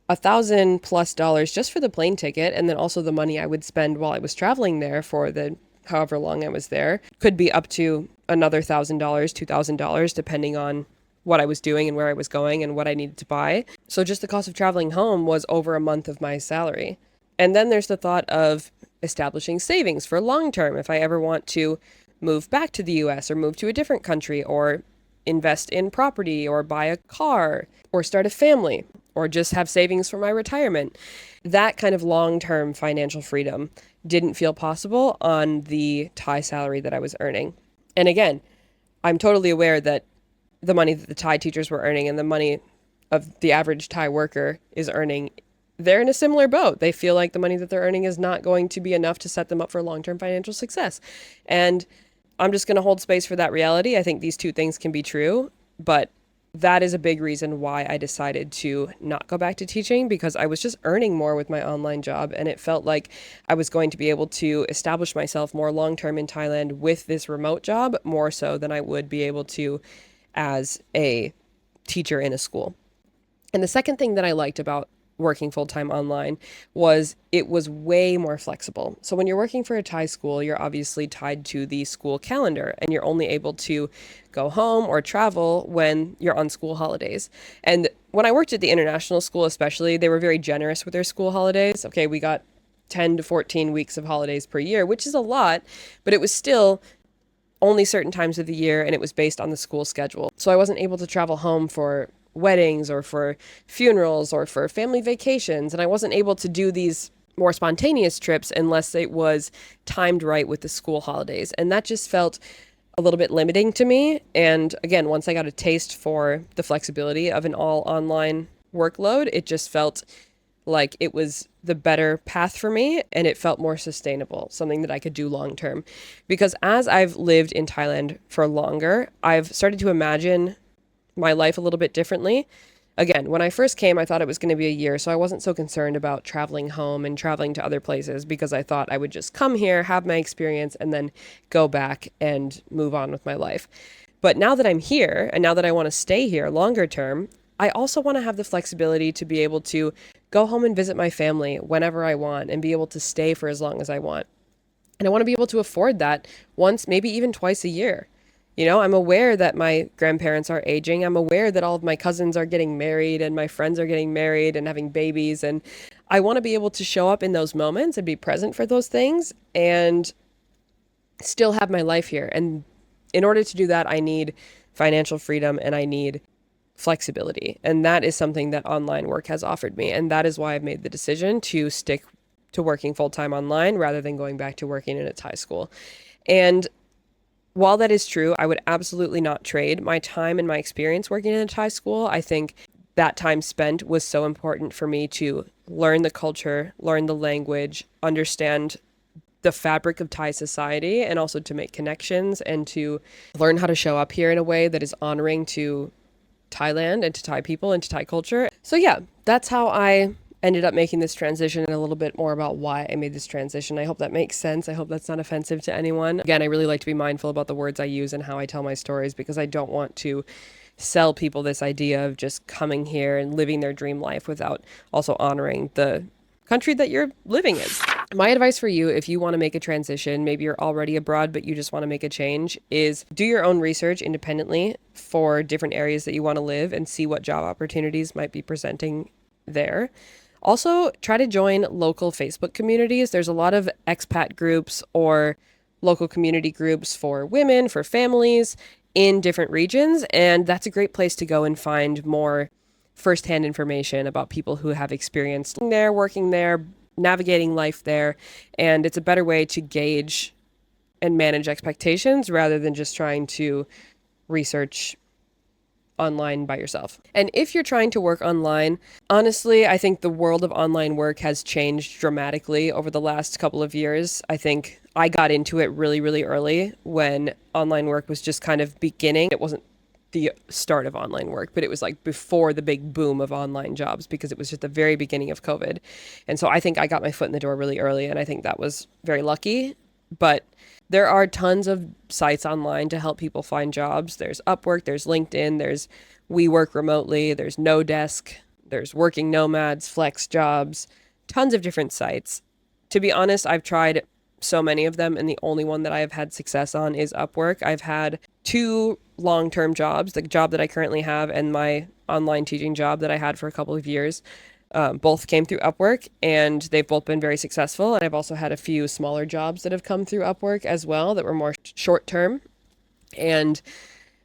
$1,000+ just for the plane ticket, and then also the money I would spend while I was traveling there for the however long I was there could be up to another $1,000, $2,000, depending on what I was doing and where I was going and what I needed to buy. So just the cost of traveling home was over a month of my salary. And then there's the thought of establishing savings for long term if I ever want to move back to the US or move to a different country or invest in property or buy a car or start a family or just have savings for my retirement. That kind of long-term financial freedom didn't feel possible on the Thai salary that I was earning. And again, I'm totally aware that the money that the Thai teachers were earning and the money of the average Thai worker is earning, they're in a similar boat. They feel like the money that they're earning is not going to be enough to set them up for long-term financial success. And I'm just going to hold space for that reality. I think these two things can be true, but that is a big reason why I decided to not go back to teaching, because I was just earning more with my online job and it felt like I was going to be able to establish myself more long-term in Thailand with this remote job, more so than I would be able to as a teacher in a school. And the second thing that I liked about working full-time online was it was way more flexible. So when you're working for a Thai school, you're obviously tied to the school calendar and you're only able to go home or travel when you're on school holidays. And when I worked at the international school especially, they were very generous with their school holidays. Okay, we got 10 to 14 weeks of holidays per year, which is a lot, but it was still only certain times of the year and it was based on the school schedule. So I wasn't able to travel home for weddings or for funerals or for family vacations. And I wasn't able to do these more spontaneous trips unless it was timed right with the school holidays. And that just felt a little bit limiting to me. And again, once I got a taste for the flexibility of an all online workload, it just felt like it was the better path for me and it felt more sustainable, something that I could do long term. Because as I've lived in Thailand for longer, I've started to imagine my life a little bit differently. Again, when I first came, I thought it was going to be a year, so I wasn't so concerned about traveling home and traveling to other places because I thought I would just come here, have my experience, and then go back and move on with my life. But now that I'm here, and now that I want to stay here longer term, I also want to have the flexibility to be able to go home and visit my family whenever I want and be able to stay for as long as I want. And I want to be able to afford that once, maybe even twice a year. You know, I'm aware that my grandparents are aging. I'm aware that all of my cousins are getting married and my friends are getting married and having babies. And I want to be able to show up in those moments and be present for those things and still have my life here. And in order to do that, I need financial freedom and I need flexibility. And that is something that online work has offered me. And that is why I've made the decision to stick to working full time online rather than going back to working in its high school. And while that is true, I would absolutely not trade my time and my experience working in a Thai school. I think that time spent was so important for me to learn the culture, learn the language, understand the fabric of Thai society, and also to make connections and to learn how to show up here in a way that is honoring to Thailand and to Thai people and to Thai culture. So yeah, that's how I ended up making this transition and a little bit more about why I made this transition. I hope that makes sense. I hope that's not offensive to anyone. Again, I really like to be mindful about the words I use and how I tell my stories because I don't want to sell people this idea of just coming here and living their dream life without also honoring the country that you're living in. My advice for you, if you want to make a transition, maybe you're already abroad, but you just want to make a change, is do your own research independently for different areas that you want to live and see what job opportunities might be presenting there. Also, try to join local Facebook communities. There's a lot of expat groups or local community groups for women, for families in different regions, and that's a great place to go and find more firsthand information about people who have experienced there, working there, navigating life there, and it's a better way to gauge and manage expectations rather than just trying to research online by yourself. And if you're trying to work online, honestly, I think the world of online work has changed dramatically over the last couple of years. I think I got into it really, really early when online work was just kind of beginning. It wasn't the start of online work, but it was like before the big boom of online jobs because it was just the very beginning of COVID. And so I think I got my foot in the door really early, and I think that was very lucky. But there are tons of sites online to help people find jobs. There's Upwork, there's LinkedIn, there's We Work Remotely, there's No Desk, there's Working Nomads, Flex Jobs, tons of different sites. To be honest, I've tried so many of them, and the only one that I have had success on is Upwork. I've had two long-term jobs, the job that I currently have and my online teaching job that I had for a couple of years. Both came through Upwork and they've both been very successful. And I've also had a few smaller jobs that have come through Upwork as well that were more short term. And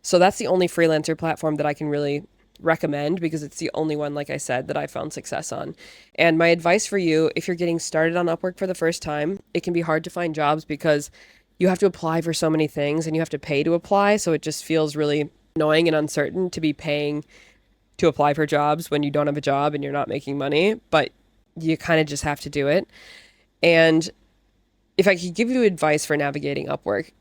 so that's the only freelancer platform that I can really recommend because it's the only one, like I said, that I found success on. And my advice for you, if you're getting started on Upwork for the first time, it can be hard to find jobs because you have to apply for so many things and you have to pay to apply. So it just feels really annoying and uncertain to be paying to apply for jobs when you don't have a job and you're not making money, but you kind of just have to do it. And if I could give you advice for navigating Upwork,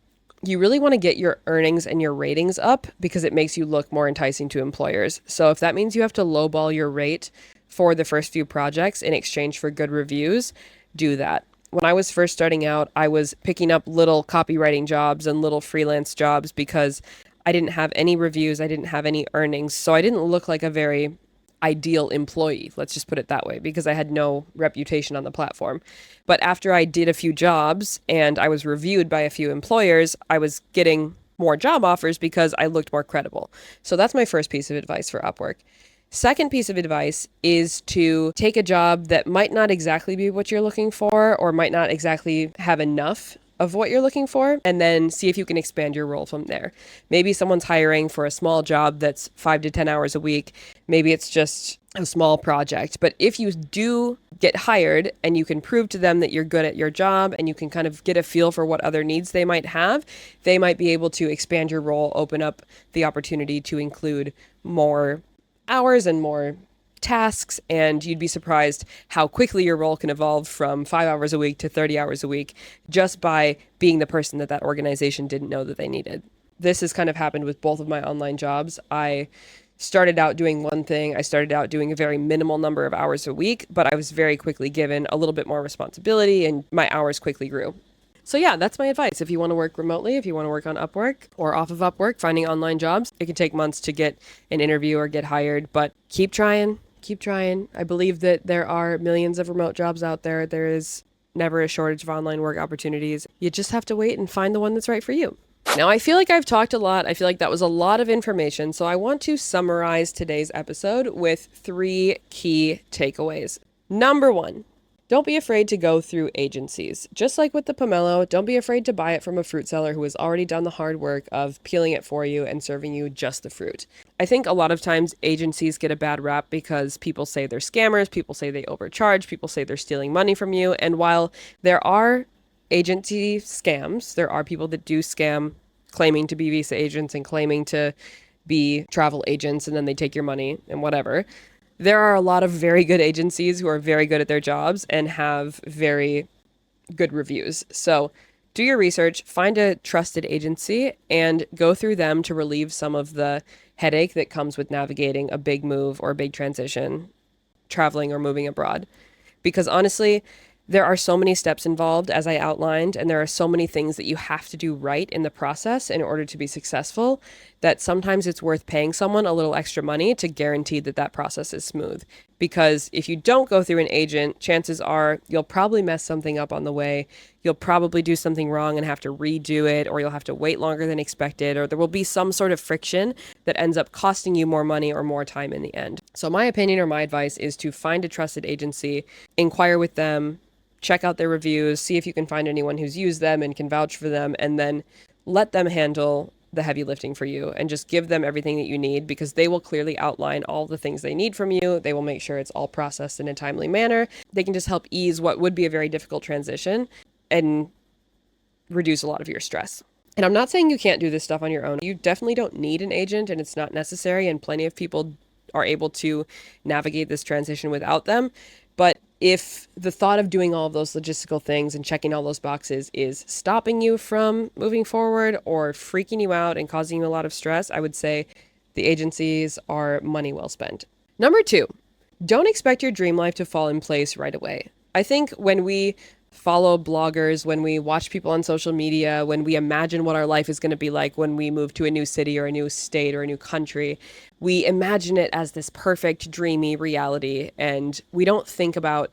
you really want to get your earnings and your ratings up because it makes you look more enticing to employers. So if that means you have to lowball your rate for the first few projects in exchange for good reviews, do that. When I was first starting out, I was picking up little copywriting jobs and little freelance jobs because I didn't have any reviews, I didn't have any earnings, so I didn't look like a very ideal employee, let's just put it that way, because I had no reputation on the platform. But after I did a few jobs and I was reviewed by a few employers, I was getting more job offers because I looked more credible. So that's my first piece of advice for Upwork. Second piece of advice is to take a job that might not exactly be what you're looking for or might not exactly have enough of what you're looking for, and then see if you can expand your role from there. Maybe someone's hiring for a small job that's 5 to 10 hours a week. Maybe it's just a small project. But if you do get hired and you can prove to them that you're good at your job and you can kind of get a feel for what other needs they might have, they might be able to expand your role, open up the opportunity to include more hours and more tasks, and you'd be surprised how quickly your role can evolve from 5 hours a week to 30 hours a week just by being the person that that organization didn't know that they needed. This has kind of happened with both of my online jobs. I started out doing one thing. I started out doing a very minimal number of hours a week, but I was very quickly given a little bit more responsibility and my hours quickly grew. So yeah, that's my advice. If you want to work remotely, if you want to work on Upwork or off of Upwork, finding online jobs, it can take months to get an interview or get hired, but keep trying. Keep trying. I believe that there are millions of remote jobs out there. There is never a shortage of online work opportunities. You just have to wait and find the one that's right for you. Now, I feel like I've talked a lot. I feel like that was a lot of information. So I want to summarize today's episode with 3 key takeaways. Number 1, don't be afraid to go through agencies. Just like with the pomelo, don't be afraid to buy it from a fruit seller who has already done the hard work of peeling it for you and serving you just the fruit. I think a lot of times agencies get a bad rap because people say they're scammers, people say they overcharge, people say they're stealing money from you. And while there are agency scams, there are people that do scam claiming to be visa agents and claiming to be travel agents, and then they take your money and whatever. There are a lot of very good agencies who are very good at their jobs and have very good reviews. So do your research, find a trusted agency, and go through them to relieve some of the headache that comes with navigating a big move or a big transition, traveling or moving abroad. Because honestly, there are so many steps involved, as I outlined, and there are so many things that you have to do right in the process in order to be successful, that sometimes it's worth paying someone a little extra money to guarantee that that process is smooth. Because if you don't go through an agent, chances are you'll probably mess something up on the way. You'll probably do something wrong and have to redo it, or you'll have to wait longer than expected, or there will be some sort of friction that ends up costing you more money or more time in the end. So my opinion or my advice is to find a trusted agency, inquire with them, check out their reviews, see if you can find anyone who's used them and can vouch for them, and then let them handle the heavy lifting for you and just give them everything that you need, because they will clearly outline all the things they need from you. They will make sure it's all processed in a timely manner. They can just help ease what would be a very difficult transition and reduce a lot of your stress. And I'm not saying you can't do this stuff on your own. You definitely don't need an agent, and it's not necessary, and plenty of people are able to navigate this transition without them. But if the thought of doing all of those logistical things and checking all those boxes is stopping you from moving forward or freaking you out and causing you a lot of stress, I would say the agencies are money well spent. Number 2, don't expect your dream life to fall in place right away. I think when we follow bloggers, when we watch people on social media, when we imagine what our life is going to be like when we move to a new city or a new state or a new country, we imagine it as this perfect, dreamy reality. And we don't think about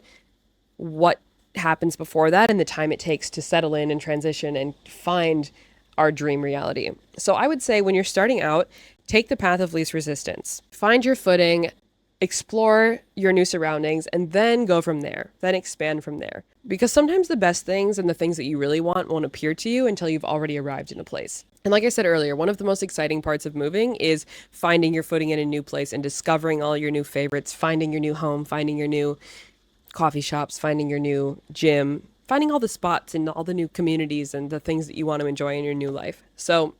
what happens before that and the time it takes to settle in and transition and find our dream reality. So I would say when you're starting out, take the path of least resistance. Find your footing, explore your new surroundings, and then go from there, then expand from there. Because sometimes the best things and the things that you really want won't appear to you until you've already arrived in a place. And like I said earlier, one of the most exciting parts of moving is finding your footing in a new place and discovering all your new favorites, finding your new home, finding your new coffee shops, finding your new gym, finding all the spots and all the new communities and the things that you want to enjoy in your new life. So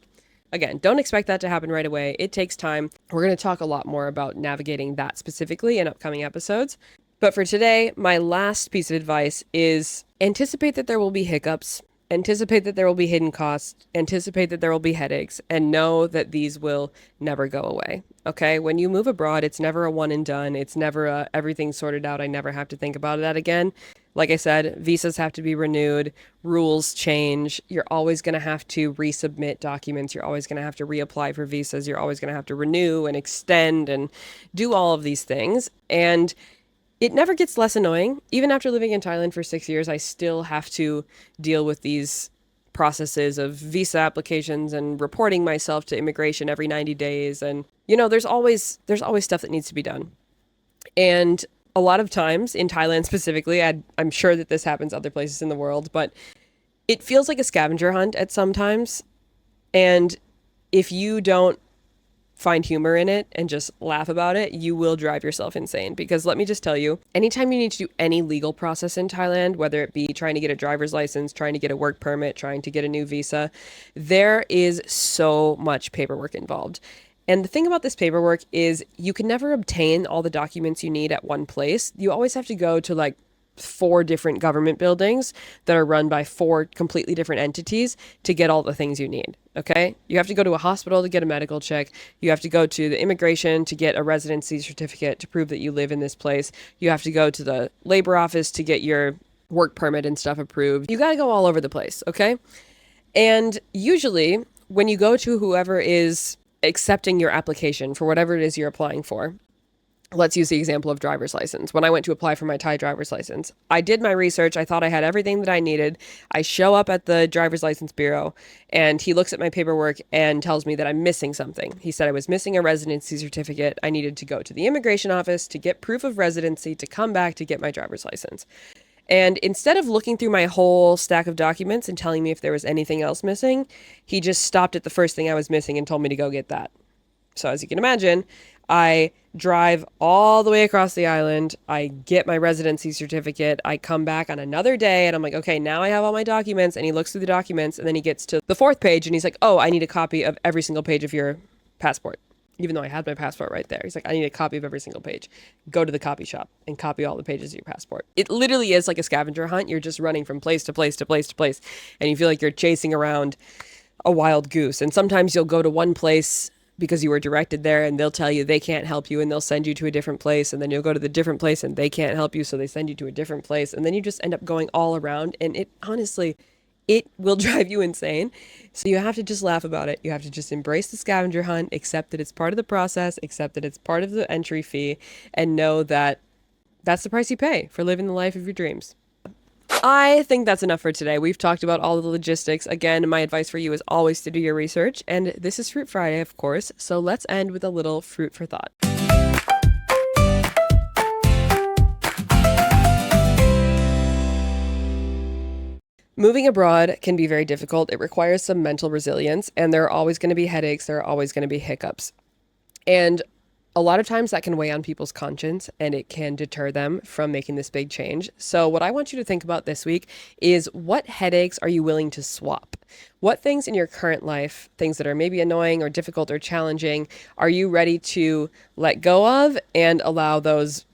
again, don't expect that to happen right away. It takes time. We're going to talk a lot more about navigating that specifically in upcoming episodes. But for today, my last piece of advice is anticipate that there will be hiccups, anticipate that there will be hidden costs, anticipate that there will be headaches, and know that these will never go away. Okay? When you move abroad, it's never a one and done. It's never a everything's sorted out. I never have to think about that again. Like I said, visas have to be renewed, rules change. You're always going to have to resubmit documents. You're always going to have to reapply for visas. You're always going to have to renew and extend and do all of these things. And it never gets less annoying. Even after living in Thailand for 6 years, I still have to deal with these processes of visa applications and reporting myself to immigration every 90 days. And, there's always stuff that needs to be done. And a lot of times in Thailand specifically, I'm sure that this happens other places in the world, but it feels like a scavenger hunt at some times. And if you don't find humor in it and just laugh about it, you will drive yourself insane. Because let me just tell you, anytime you need to do any legal process in Thailand, whether it be trying to get a driver's license, trying to get a work permit, trying to get a new visa, there is so much paperwork involved. And the thing about this paperwork is you can never obtain all the documents you need at one place. You always have to go to like 4 different government buildings that are run by 4 completely different entities to get all the things you need. Okay? You have to go to a hospital to get a medical check. You have to go to the immigration to get a residency certificate to prove that you live in this place. You have to go to the labor office to get your work permit and stuff approved. You got to go all over the place. Okay? And usually when you go to whoever is accepting your application for whatever it is you're applying for, Let's use the example of driver's license. When I went to apply for my Thai driver's license, I did my research. I thought I had everything that I needed. I show up at the driver's license bureau and he looks at my paperwork and tells me that I'm missing something. He said I was missing a residency certificate. I needed to go to the immigration office to get proof of residency to come back to get my driver's license. And instead of looking through my whole stack of documents and telling me if there was anything else missing, he just stopped at the first thing I was missing and told me to go get that. So as you can imagine, I drive all the way across the island. I get my residency certificate. I come back on another day and I'm like, okay, now I have all my documents. And he looks through the documents and then he gets to the fourth page and he's like, oh, I need a copy of every single page of your passport. Even though I had my passport right there. He's like, I need a copy of every single page. Go to the copy shop and copy all the pages of your passport. It literally is like a scavenger hunt. You're just running from place to place to place to place. And you feel like you're chasing around a wild goose. And sometimes you'll go to one place because you were directed there and they'll tell you they can't help you and they'll send you to a different place, and then you'll go to the different place and they can't help you, so they send you to a different place, and then you just end up going all around, and it honestly, it will drive you insane. So you have to just laugh about it. You have to just embrace the scavenger hunt, accept that it's part of the process, accept that it's part of the entry fee, and know that that's the price you pay for living the life of your dreams. I think that's enough for today. We've talked about all the logistics. Again, my advice for you is always to do your research. And this is Fruit Friday, of course. So let's end with a little fruit for thought. Moving abroad can be very difficult. It requires some mental resilience, and there are always going to be headaches. There are always going to be hiccups. And a lot of times that can weigh on people's conscience and it can deter them from making this big change. So what I want you to think about this week is, what headaches are you willing to swap? What things in your current life, things that are maybe annoying or difficult or challenging, are you ready to let go of and allow those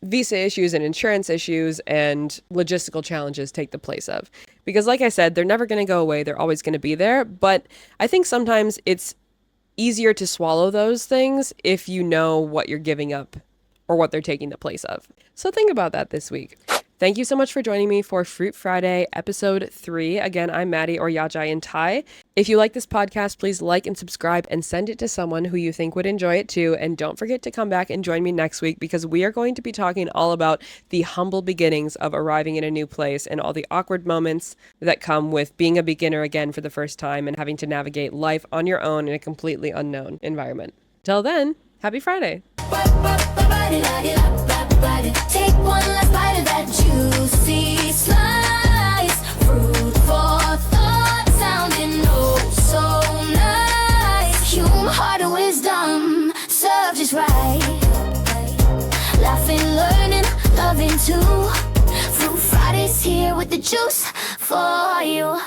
visa issues and insurance issues and logistical challenges take the place of? Because like I said, they're never going to go away. They're always going to be there. But I think sometimes it's easier to swallow those things if you know what you're giving up or what they're taking the place of. So think about that this week. Thank you so much for joining me for Fruit Friday, episode 3. Again, I'm Maddie, or Yajai in Thai. If you like this podcast, please like and subscribe and send it to someone who you think would enjoy it too. And don't forget to come back and join me next week, because we are going to be talking all about the humble beginnings of arriving in a new place and all the awkward moments that come with being a beginner again for the first time and having to navigate life on your own in a completely unknown environment. Till then, happy Friday. Take one last bite of that juicy slice. Fruit for thought, sounding oh so nice. Human heart of wisdom, served just right. Laughing, learning, loving too. Fruit Friday's here with the juice for you.